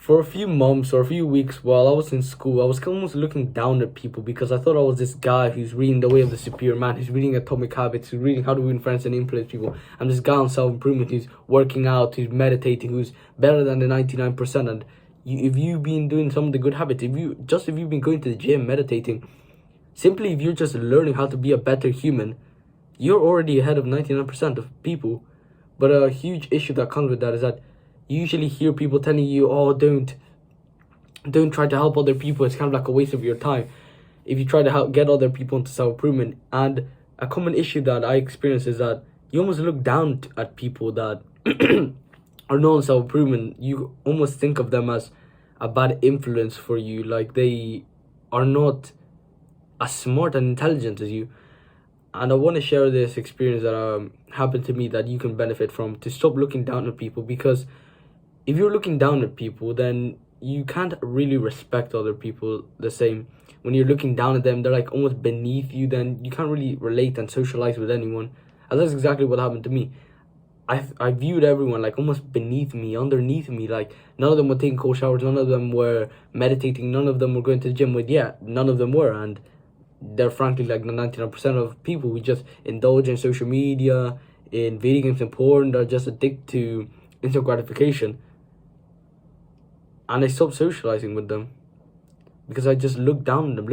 For a few months or a few weeks while I was in school, I was almost looking down at people because I thought I was this guy who's reading The Way of the Superior Man, who's reading Atomic Habits, who's reading How to Win Friends and Influence People. I'm this guy on self-improvement who's working out, who's meditating, who's better than the 99%. And if you've been doing some of the good habits, if you've been going to the gym, meditating, simply if you're just learning how to be a better human, you're already ahead of 99% of people. But a huge issue that comes with that is that you usually hear people telling you, oh, don't try to help other people. It's kind of like a waste of your time if you try to help get other people into self-improvement. And a common issue that I experience is that you almost look down at people that are not in self-improvement. You almost think of them as a bad influence for you, like they are not as smart and intelligent as you. And I want to share this experience that happened to me that you can benefit from, to stop looking down at people. Because if you're looking down at people, then you can't really respect other people the same. When you're looking down at them, they're like almost beneath you, then you can't really relate and socialize with anyone. And that's exactly what happened to me. I viewed everyone like almost beneath me, underneath me. Like none of them were taking cold showers, none of them were meditating, none of them were going to the gym. None of them were. And they're frankly like the 99% of people who just indulge in social media, in video games and porn. They're just addicted to instant gratification. And I stopped socializing with them because I just looked down at them.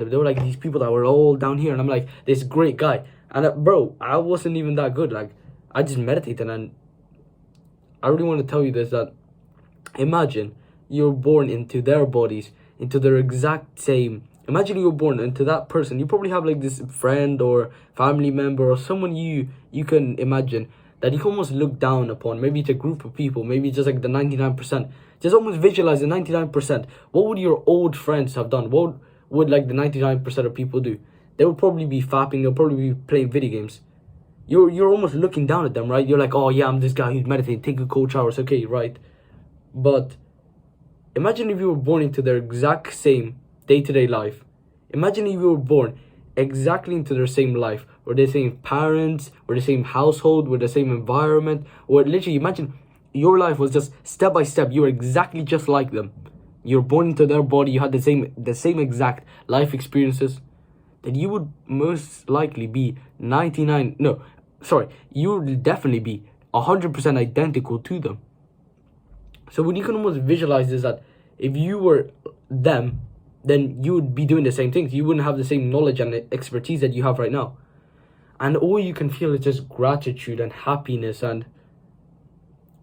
They were like these people that were all down here, and I'm like this great guy. And bro, I wasn't even that good. Like I just meditated, and I really want to tell you this, that imagine you're born into their bodies, into their exact same. Imagine you were born into that person. You probably have like this friend or family member or someone you can imagine that you can almost look down upon. Maybe it's a group of people, maybe just like the 99%. Just almost visualize the 99%. What would your old friends have done? What would like the 99% of people do? They would probably be fapping, they'll probably be playing video games. You're almost looking down at them, right? You're like, oh yeah, I'm this guy who's meditating, taking cold showers, okay, right? But imagine if you were born into their exact same day-to-day life. Imagine if you were born exactly into their same life, or the same parents, or the same household, with the same environment, or literally imagine your life was just step by step. You were exactly just like them. You're born into their body. You had the same exact life experiences. Then you would most likely be you would definitely be 100% identical to them. So when you can almost visualize this, that if you were them, then you would be doing the same things. You wouldn't have the same knowledge and expertise that you have right now. And all you can feel is just gratitude and happiness and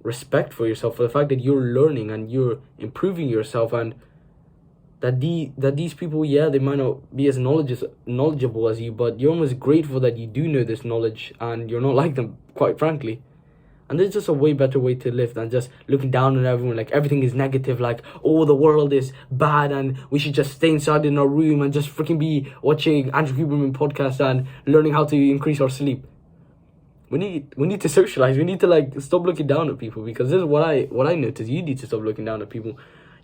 respect for yourself, for the fact that you're learning and you're improving yourself, and that these people, yeah, they might not be as knowledgeable as you, but you're almost grateful that you do know this knowledge and you're not like them, quite frankly. And there's just a way better way to live than just looking down on everyone, like everything is negative, like, oh, the world is bad and we should just stay inside in our room and just freaking be watching Andrew Huberman podcast and learning how to increase our sleep. We need to socialize. We need to like stop looking down at people, because this is what I noticed. You need to stop looking down at people.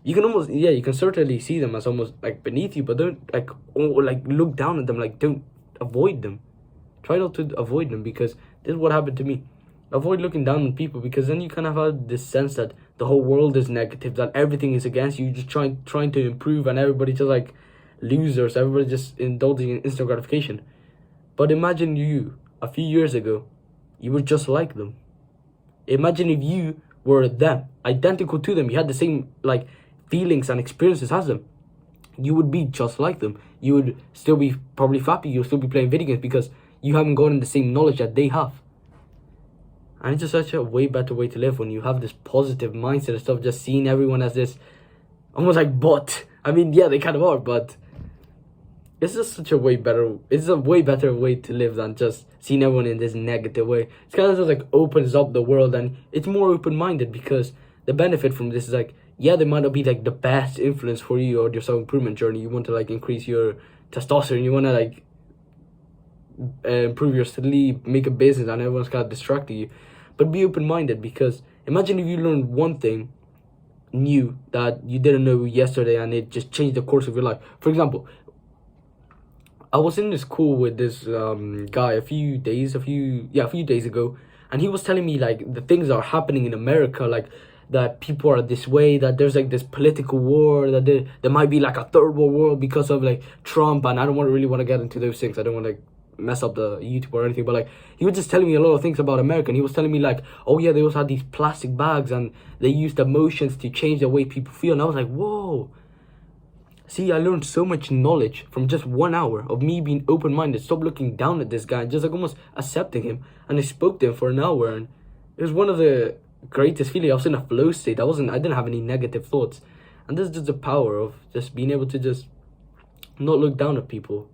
You can almost, yeah, you can certainly see them as almost like beneath you, but don't look down at them. Like, don't avoid them. Try not to avoid them, because this is what happened to me. Avoid looking down on people, because then you kind of have this sense that the whole world is negative, that everything is against you. Just trying to improve, and everybody just like losers. Everybody just indulging in instant gratification. But imagine you a few years ago, you were just like them. Imagine if you were them, identical to them. You had the same like feelings and experiences as them. You would be just like them. You would still be probably fappy. You'll still be playing video games because you haven't gotten the same knowledge that they have. And it's just such a way better way to live when you have this positive mindset instead of just seeing everyone as this almost like bot. I mean, yeah, they kind of are, but it's a way better way to live than just seeing everyone in this negative way. It's kind of just like opens up the world, and it's more open-minded, because the benefit from this is like, yeah, they might not be like the best influence for you or your self-improvement journey. You want to like increase your testosterone, you want to like improve your sleep, make a business, and everyone's kind of distracting you. But be open-minded, because imagine if you learned one thing new that you didn't know yesterday, and it just changed the course of your life. For example, I was in this call with this guy a few days ago, and he was telling me like the things that are happening in America, like that people are this way, that there's like this political war, that there might be like a third world war because of like Trump, and I don't really want to get into those things. I don't want to mess up the YouTube or anything, but like he was just telling me a lot of things about America, and he was telling me like, oh yeah, they also had these plastic bags and they used emotions to change the way people feel, and I was like, whoa. See, I learned so much knowledge from just 1 hour of me being open-minded, stop looking down at this guy, and just like almost accepting him. And I spoke to him for an hour, and it was one of the greatest feelings. I was in a flow state. I didn't have any negative thoughts. And this is just the power of just being able to just not look down at people.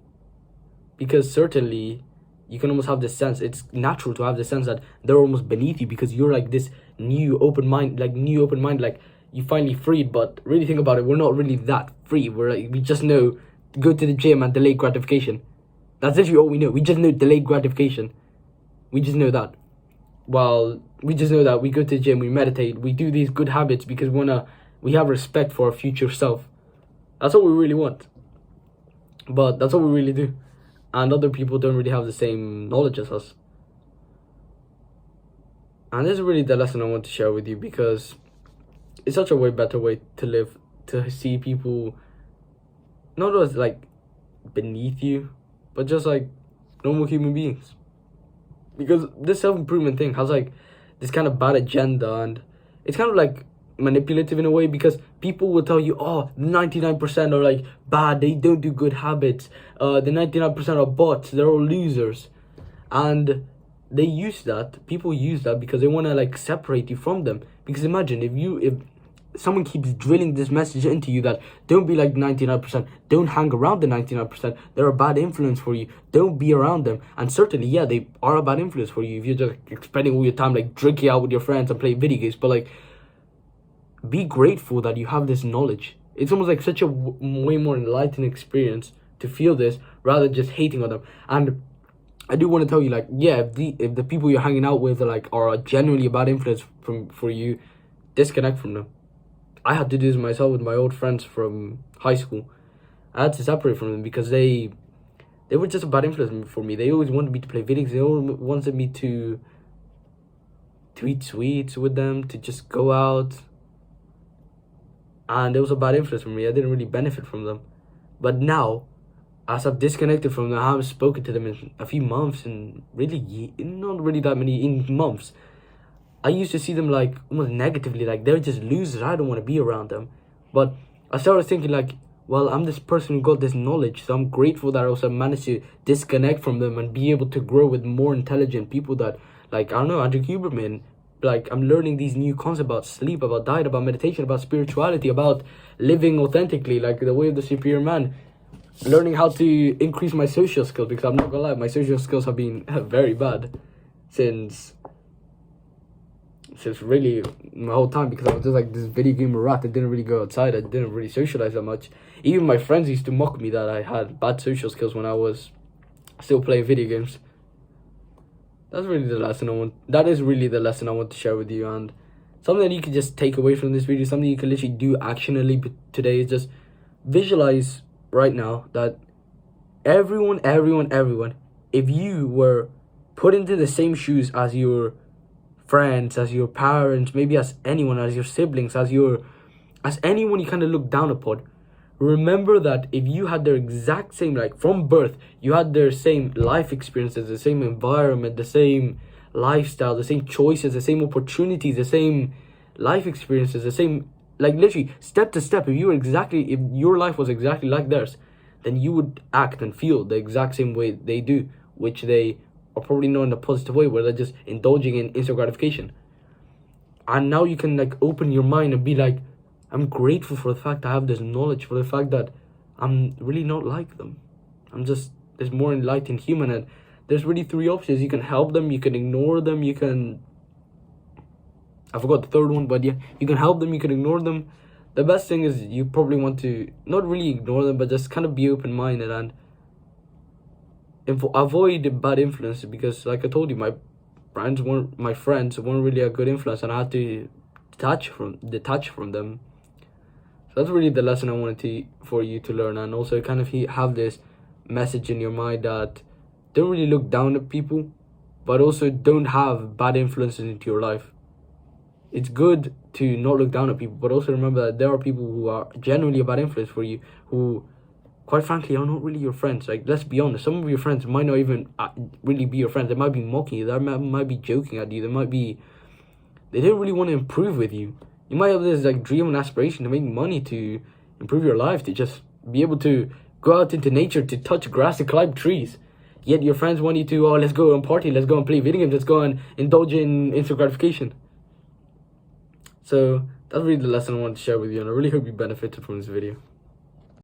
Because certainly you can almost have this sense, it's natural to have the sense that they're almost beneath you because you're like this new open mind, like you finally freed. But really think about it, we're not really that free. We're like, we just know go to the gym and delayed gratification. That's literally all we know. We just know delayed gratification. We just know that. Well, we just know that we go to the gym, we meditate, we do these good habits because we have respect for our future self. That's what we really want. But that's what we really do. And other people don't really have the same knowledge as us. And this is really the lesson I want to share with you, because it's such a way better way to live, to see people not as like beneath you, but just like normal human beings. Because this self-improvement thing has like this kind of bad agenda, and it's kind of like manipulative in a way, because people will tell you, oh, 99% are like bad, they don't do good habits, the 99% are bots, they're all losers. And people use that because they want to like separate you from them. Because imagine if someone keeps drilling this message into you that don't be like 99%, don't hang around the 99%, they're a bad influence for you, don't be around them. And certainly, yeah, they are a bad influence for you if you're just spending all your time like drinking out with your friends and playing video games. But like, be grateful that you have this knowledge. It's almost like such a way more enlightening experience to feel this rather than just hating on them. And I do want to tell you, like, yeah, if the people you're hanging out with are genuinely a bad influence for you, disconnect from them. I had to do this myself with my old friends from high school. I had to separate from them because they were just a bad influence for me. They always wanted me to play video games. They always wanted me to eat sweets with them, to just go out. And it was a bad influence for me. I didn't really benefit from them. But now, as I've disconnected from them, I haven't spoken to them in a few months, and really not really that many in months. I used to see them like almost negatively, like they're just losers, I don't want to be around them. But I started thinking like, well, I'm this person who got this knowledge, so I'm grateful that I also managed to disconnect from them and be able to grow with more intelligent people that, like, I don't know, Andrew Huberman. Like, I'm learning these new concepts about sleep, about diet, about meditation, about spirituality, about living authentically, like the way of the superior man. Learning how to increase my social skills, because I'm not gonna lie, my social skills have been very bad since really my whole time, because I was just like this video game rat. I didn't really go outside. I didn't really socialize that much. Even my friends used to mock me that I had bad social skills when I was still playing video games. That is really the lesson I want to share with you, and something that you can just take away from this video, something you can literally do actionally today, is just visualize right now that everyone, if you were put into the same shoes as your friends, as your parents, maybe as anyone, as your siblings, as anyone you kind of look down upon, remember that if you had their exact same, like from birth, you had their same life experiences, the same environment, the same lifestyle, the same choices, the same opportunities, the same life experiences, the same, like literally step to step, if your life was exactly like theirs, then you would act and feel the exact same way they do, which they are probably not in a positive way, where they're just indulging in instant gratification. And now you can like open your mind and be like, I'm grateful for the fact I have this knowledge, for the fact that I'm really not like them. I'm just this more enlightened human, and there's really three options. You can help them, you can ignore them, I forgot the third one, but yeah, you can help them, you can ignore them. The best thing is you probably want to not really ignore them, but just kind of be open-minded and avoid bad influences, because like I told you, my friends weren't really a good influence, and I had to detach from them. So that's really the lesson I wanted for you to learn, and also kind of have this message in your mind that don't really look down at people, but also don't have bad influences into your life. it's good to not look down at people, but also remember that there are people who are genuinely a bad influence for you, who, quite frankly, are not really your friends. Like, let's be honest, some of your friends might not even really be your friends. They might be mocking you. They might be joking at you. They don't really want to improve with you. You might have this like dream and aspiration to make money, to improve your life, to just be able to go out into nature, to touch grass, to climb trees. Yet your friends want you to, oh, let's go and party, let's go and play video games, let's go and indulge in instant gratification. So that's really the lesson I wanted to share with you, and I really hope you benefited from this video.